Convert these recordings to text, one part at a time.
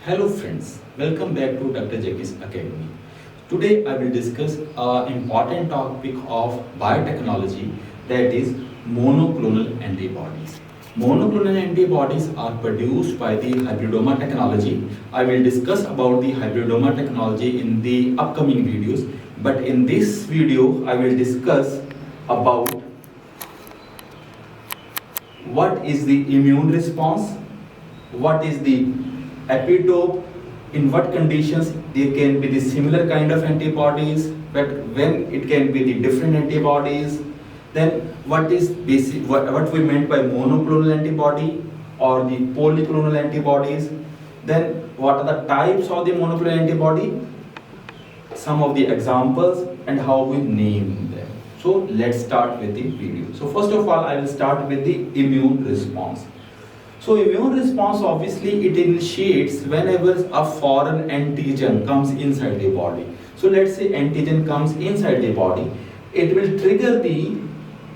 Hello friends, welcome back to Dr. Jackie's Academy. Today I will discuss an important topic of biotechnology, that is monoclonal antibodies. Monoclonal antibodies are produced by the hybridoma technology. I will discuss about the hybridoma technology in the upcoming videos, but in this video I will discuss about what is the immune response, what is the epitope, in what conditions there can be the similar kind of antibodies, but when it can be the different antibodies, then what is basic, what we meant by monoclonal antibody or the polyclonal antibodies, then what are the types of the monoclonal antibody, some of the examples, and how we name them. So let's start with the video. So first of all, I will start with the immune response. So immune response, obviously it initiates whenever a foreign antigen comes inside the body. So let's say antigen comes inside the body, it will trigger the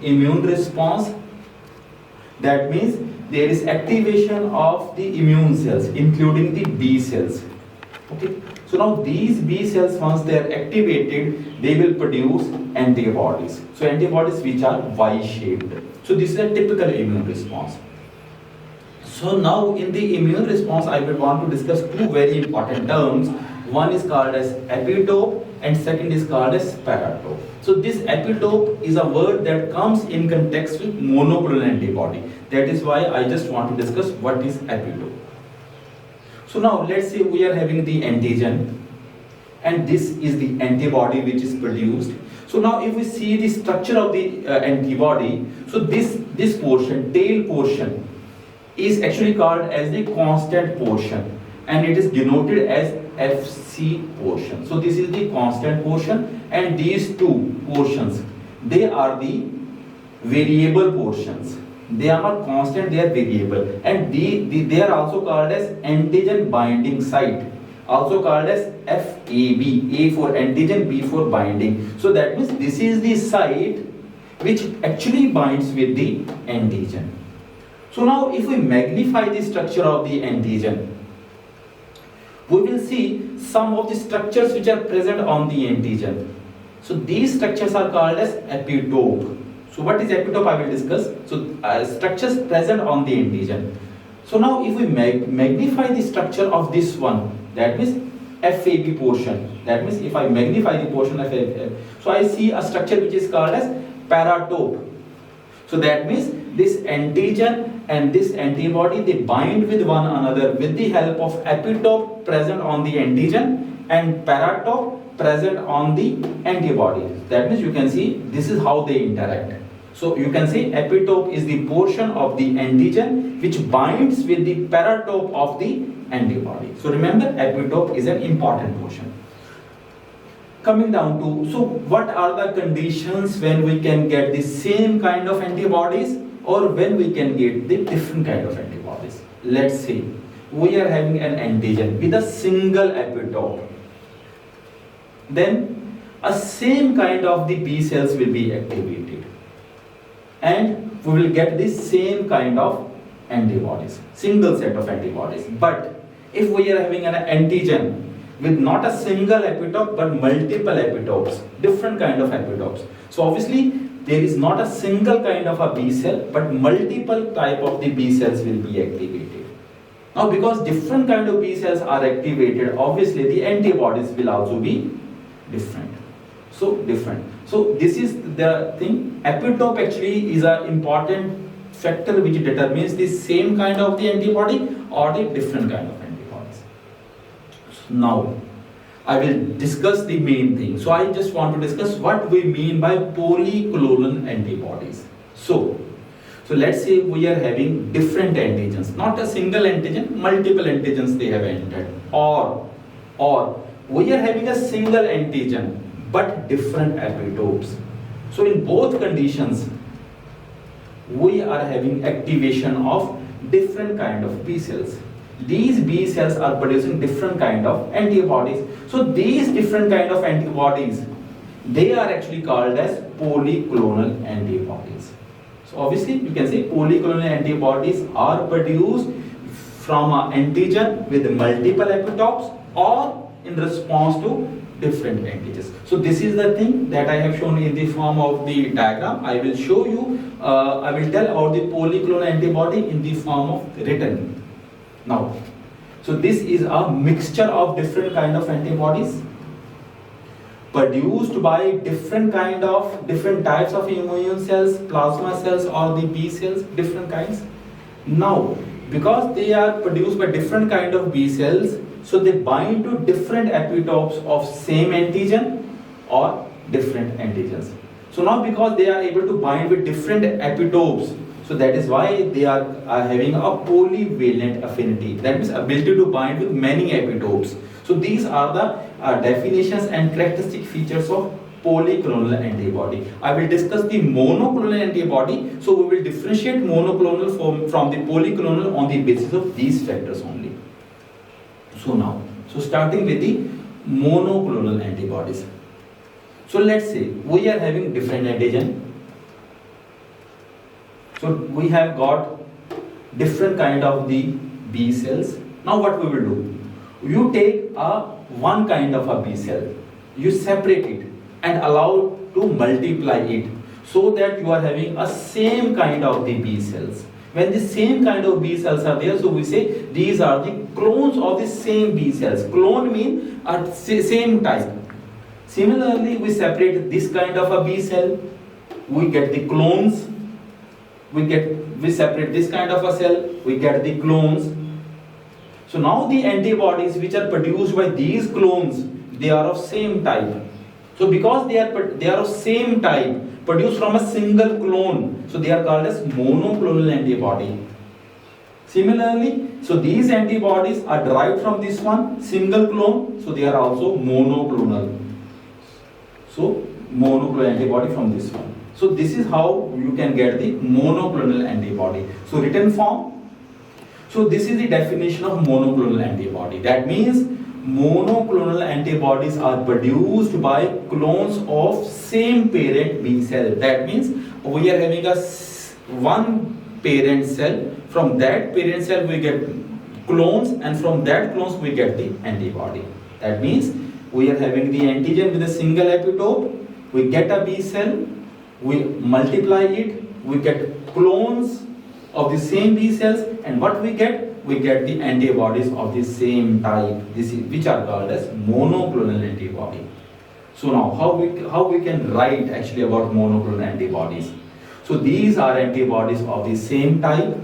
immune response. That means there is activation of the immune cells, including the B cells. Okay. So now these B cells, once they are activated, they will produce antibodies. So antibodies which are Y-shaped. So this is a typical immune response. So now in the immune response, I will want to discuss two very important terms. One is called as epitope and second is called as paratope. So this epitope is a word that comes in context with monoclonal antibody. That is why I just want to discuss what is epitope. So now let's say we are having the antigen and this is the antibody which is produced. So now if we see the structure of the antibody, so this portion, tail portion, is actually called as the constant portion and it is denoted as FC portion. So this is the constant portion and these two portions, they are the variable portions. They are not constant, they are variable, and they are also called as antigen binding site, also called as FAB, A for antigen, B for binding. So that means this is the site which actually binds with the antigen. So now if we magnify the structure of the antigen, we will see some of the structures which are present on the antigen. So these structures are called as epitope. So what is epitope, I will discuss. So structures present on the antigen. So now if we magnify the structure of this one, that means FAB portion. That means if I magnify the portion of FAB, so I see a structure which is called as paratope. So that means this antigen and this antibody, they bind with one another with the help of epitope present on the antigen and paratope present on the antibody. That means you can see this is how they interact. So you can say epitope is the portion of the antigen which binds with the paratope of the antibody. So remember, epitope is an important portion. Coming down to, so what are the conditions when we can get the same kind of antibodies or when we can get the different kind of antibodies? Let's say we are having an antigen with a single epitope. Then a same kind of the B cells will be activated and we will get the same kind of antibodies, single set of antibodies. But if we are having an antigen with not a single epitope but multiple epitopes, different kind of epitopes, so obviously there is not a single kind of a B cell but multiple type of the B cells will be activated. Now because different kind of B cells are activated, obviously the antibodies will also be different. So this is the thing. Epitope actually is an important factor which determines the same kind of the antibody or the different kind of antibodies. Now I will discuss the main thing. So I just want to discuss what we mean by polyclonal antibodies. So let's say we are having different antigens, not a single antigen, multiple antigens they have entered, or we are having a single antigen but different epitopes. So in both conditions we are having activation of different kind of B cells. These B cells are producing different kind of antibodies. So these different kind of antibodies, they are actually called as polyclonal antibodies. So obviously you can say polyclonal antibodies are produced from an antigen with multiple epitopes or in response to different antigens. So this is the thing that I have shown in the form of the diagram. I will show you, I will tell about the polyclonal antibody in the form of written. Now, so this is a mixture of different kind of antibodies produced by different types of immune cells, plasma cells or the B cells, different kinds. Now, because they are produced by different kind of B cells, so they bind to different epitopes of same antigen or different antigens. So now because they are able to bind with different epitopes, so that is why they are having a polyvalent affinity. That means ability to bind with many epitopes. So these are the definitions and characteristic features of polyclonal antibody. I will discuss the monoclonal antibody. So we will differentiate monoclonal from the polyclonal on the basis of these factors only. So now, so starting with the monoclonal antibodies. So let's say we are having different antigen. So we have got different kind of the B cells. Now what we will do? You take one kind of a B cell, you separate it and allow to multiply it so that you are having a same kind of the B cells. When the same kind of B cells are there, so we say these are the clones of the same B cells. Clone means a same type. Similarly, we separate this kind of a B cell, we get the clones. We separate this kind of a cell, we get the clones. So now the antibodies which are produced by these clones, they are of same type. So because they are of same type, produced from a single clone, so they are called as monoclonal antibody. Similarly, so these antibodies are derived from this one single clone, so they are also monoclonal. So monoclonal antibody from this one. So this is how you can get the monoclonal antibody. So written form. So this is the definition of monoclonal antibody. That means monoclonal antibodies are produced by clones of same parent B cell. That means we are having one parent cell. From that parent cell we get clones, and from that clones we get the antibody. That means we are having the antigen with a single epitope. We get a B cell. We multiply it. We get clones of the same B cells, and what we get? We get the antibodies of the same type, which are called as monoclonal antibody. So now, how we can write actually about monoclonal antibodies? So these are antibodies of the same type.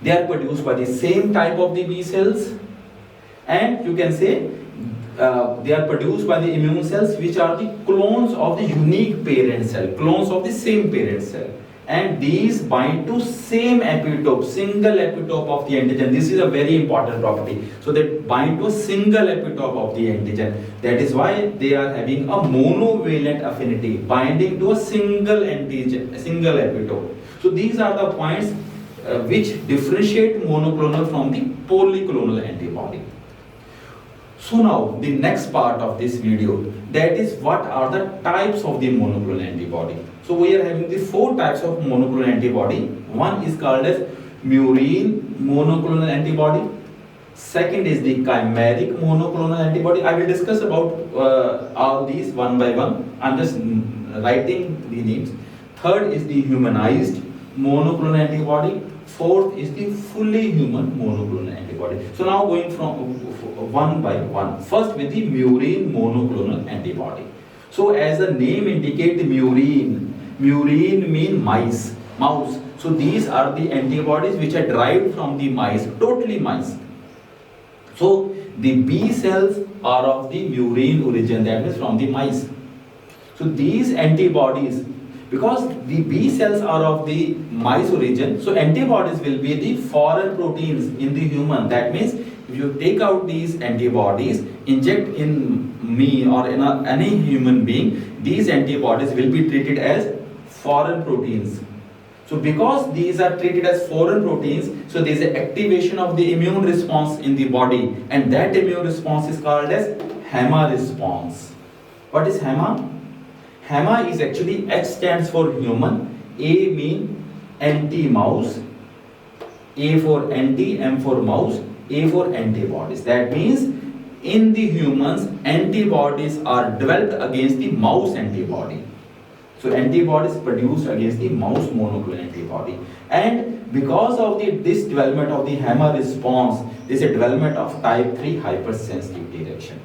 They are produced by the same type of the B cells, and you can say they are produced by the immune cells, which are the clones of the unique parent cell, clones of the same parent cell. And these bind to same epitope, single epitope of the antigen. This is a very important property. So they bind to a single epitope of the antigen. That is why they are having a monovalent affinity, binding to a single antigen, a single epitope. So these are the points which differentiate monoclonal from the polyclonal antibody. So now the next part of this video, that is what are the types of the monoclonal antibody. So we are having the 4 types of monoclonal antibody. One is called as murine monoclonal antibody. Second is the chimeric monoclonal antibody. I will discuss about all these one by one. I'm just writing the names. Third is the humanized monoclonal antibody. Fourth is the fully human monoclonal antibody. So now going from one by one. First with the murine monoclonal antibody. So as the name indicates, murine mean mouse. So these are the antibodies which are derived from the mice, totally mice. So the B cells are of the murine origin, that means from the mice. So these antibodies, because the B cells are of the mice origin, so antibodies will be the foreign proteins in the human. That means if you take out these antibodies, inject in me or in any human being, these antibodies will be treated as foreign proteins. So because these are treated as foreign proteins, so there is an activation of the immune response in the body, and that immune response is called as HAMA response. What is HAMA? HAMA is actually, H stands for human, A mean anti-mouse, A for anti, M for mouse, A for antibodies. That means in the humans, antibodies are developed against the mouse antibody. So antibodies produced against the mouse monoclonal antibody. And because of this development of the HAMA response, there is a development of type 3 hypersensitivity reaction.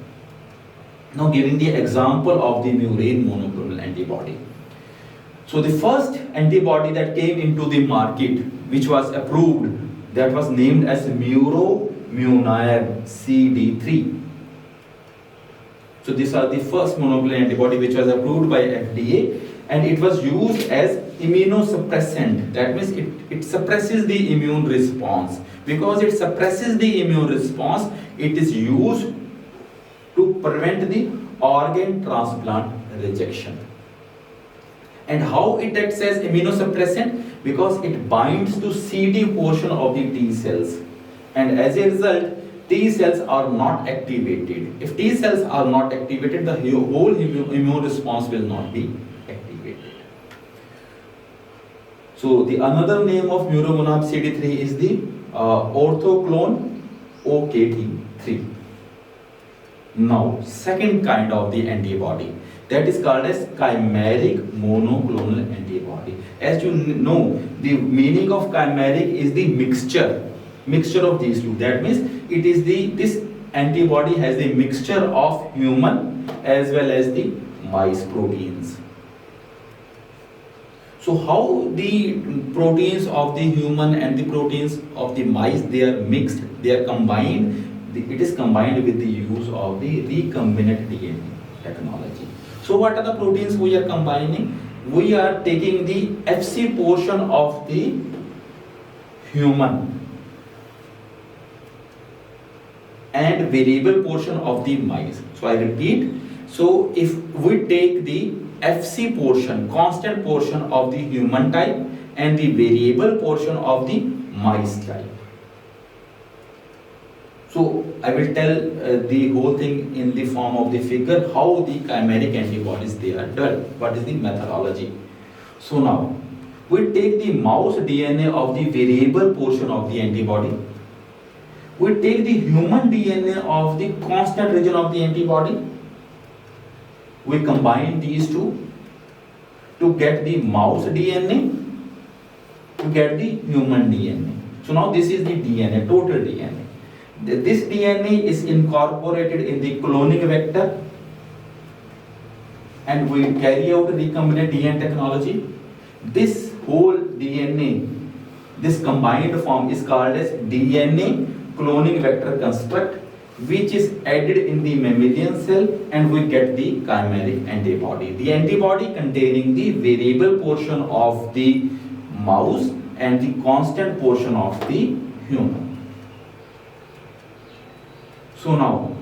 Now giving the example of the murine monoclonal antibody. So the first antibody that came into the market, which was approved, that was named as Muromunab CD3. So these are the first monoclonal antibody which was approved by FDA, and it was used as immunosuppressant. That means it suppresses the immune response. Because it suppresses the immune response, it is used to prevent the organ transplant rejection. And how it acts as immunosuppressant? Because it binds to CD portion of the T cells. And as a result, T cells are not activated. If T cells are not activated, the whole immune response will not be activated. So the another name of Muromunab CD3 is the orthoclone OKT3. Now, second kind of the antibody, that is called as chimeric monoclonal antibody. As you know, the meaning of chimeric is the mixture of these two. That means it is this antibody has the mixture of human as well as the mice proteins. So how the proteins of the human and the proteins of the mice, they are mixed, they are combined. It is combined with the use of the recombinant DNA technology. So what are the proteins we are combining? We are taking the Fc portion of the human and variable portion of the mice. So I repeat, so if we take the Fc portion, constant portion of the human type and the variable portion of the mice type. So I will tell the whole thing in the form of the figure, how the chimeric antibodies they are developed, what is the methodology. So now, we take the mouse DNA of the variable portion of the antibody. We take the human DNA of the constant region of the antibody. We combine these two to get the mouse DNA, to get the human DNA. So now this is the DNA, total DNA. This DNA is incorporated in the cloning vector, and we carry out recombinant DNA technology. This whole DNA, this combined form is called as DNA cloning vector construct, which is added in the mammalian cell, and we get the chimeric antibody. The antibody containing the variable portion of the mouse and the constant portion of the human. So now,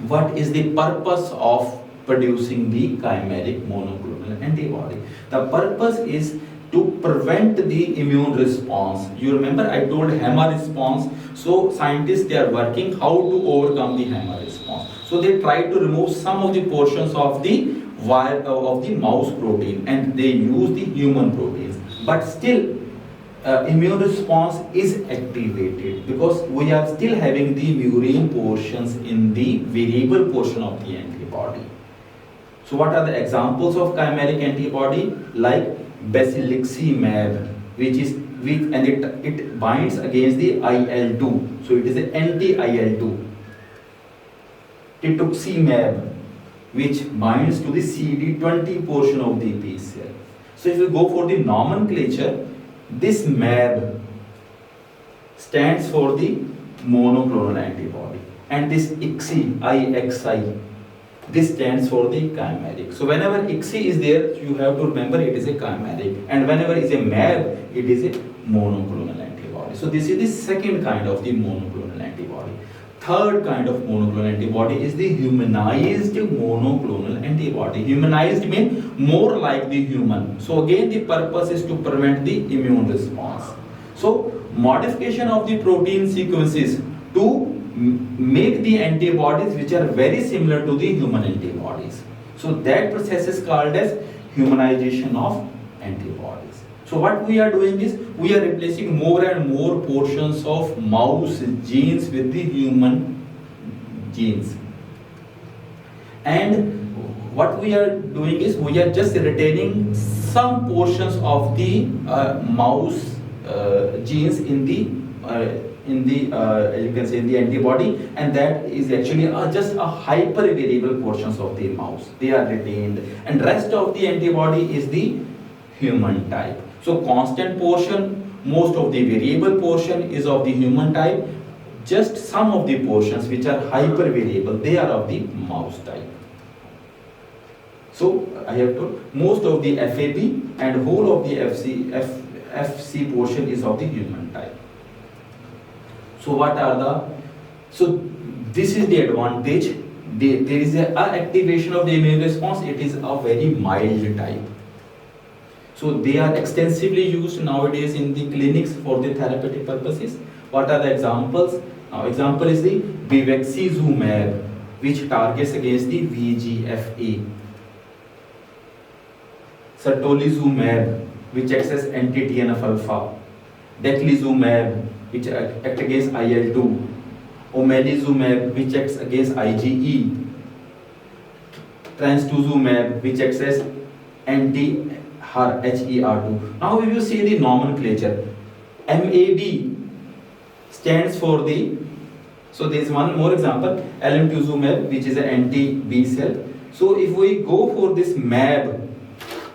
what is the purpose of producing the chimeric monoclonal antibody? The purpose is to prevent the immune response. You remember I told HAMA response. So scientists, they are working how to overcome the HAMA response. So they try to remove some of the portions of the mouse protein, and they use the human proteins. But still, immune response is activated because we are still having the murine portions in the variable portion of the antibody. So what are the examples of chimeric antibody? Like basiliximab, it binds against the IL-2. So it is an anti-IL-2. Rituximab, which binds to the CD20 portion of the T cell. So if you go for the nomenclature, this MAB stands for the monoclonal antibody, and this IXI, this stands for the chimeric. So whenever IXI is there, you have to remember it is a chimeric, and whenever it is a MAB, it is a monoclonal antibody. So this is the second kind of the monoclonal antibody. Third kind of monoclonal antibody is the humanized monoclonal antibody. Humanized means more like the human. So again, the purpose is to prevent the immune response. So modification of the protein sequences to make the antibodies which are very similar to the human antibodies. So that process is called as humanization of antibodies. So what we are doing is we are replacing more and more portions of mouse genes with the human genes. And what we are doing is we are just retaining some portions of the mouse genes in the you can say in the antibody, and that is actually just a hyper variable portions of the mouse. They are retained, and rest of the antibody is the human type. So constant portion, most of the variable portion is of the human type. Just some of the portions which are hyper variable, they are of the mouse type. So I have told most of the FAB and whole of the FC portion is of the human type. So what are the, so this is the advantage. There is a activation of the immune response. It is a very mild type. So they are extensively used nowadays in the clinics for the therapeutic purposes. What are the examples? Now example is the bevacizumab, which targets against the VEGF-A. Certolizumab, which acts as anti-TNF-alpha. Daclizumab, which acts against IL-2. Omalizumab, which acts against IgE. Trastuzumab, which acts as anti-HER2. Now we will see the nomenclature. MAB stands for the, so there is one more example, alemtuzumab, which is an anti-B cell. So if we go for this MAB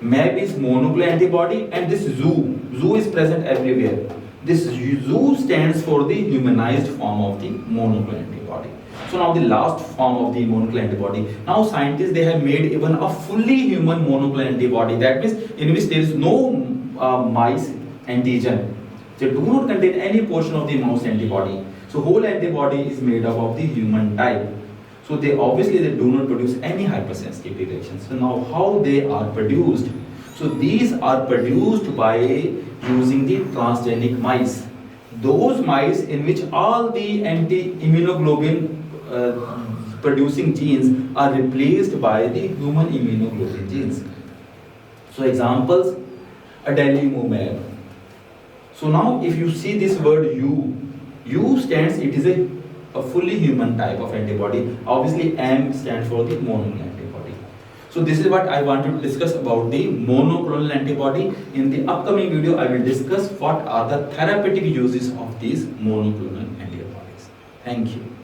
is monoclonal antibody, and this ZOO is present everywhere. This ZOO stands for the humanized form of the monoclonal antibody. So now the last form of the monoclonal antibody. Now scientists, they have made even a fully human monoclonal antibody. That means in which there is no mice antigen. They do not contain any portion of the mouse antibody. So whole antibody is made up of the human type. So they do not produce any hypersensitivity reactions. So now how they are produced? So these are produced by using the transgenic mice. Those mice in which all the anti-immunoglobulin producing genes are replaced by the human immunoglobulin genes. So examples, adalimumab. So now if you see this word U stands, it is a fully human type of antibody. Obviously M stands for the monoclonal antibody. So this is what I wanted to discuss about the monoclonal antibody. In the upcoming video, I will discuss what are the therapeutic uses of these monoclonal antibodies. Thank you.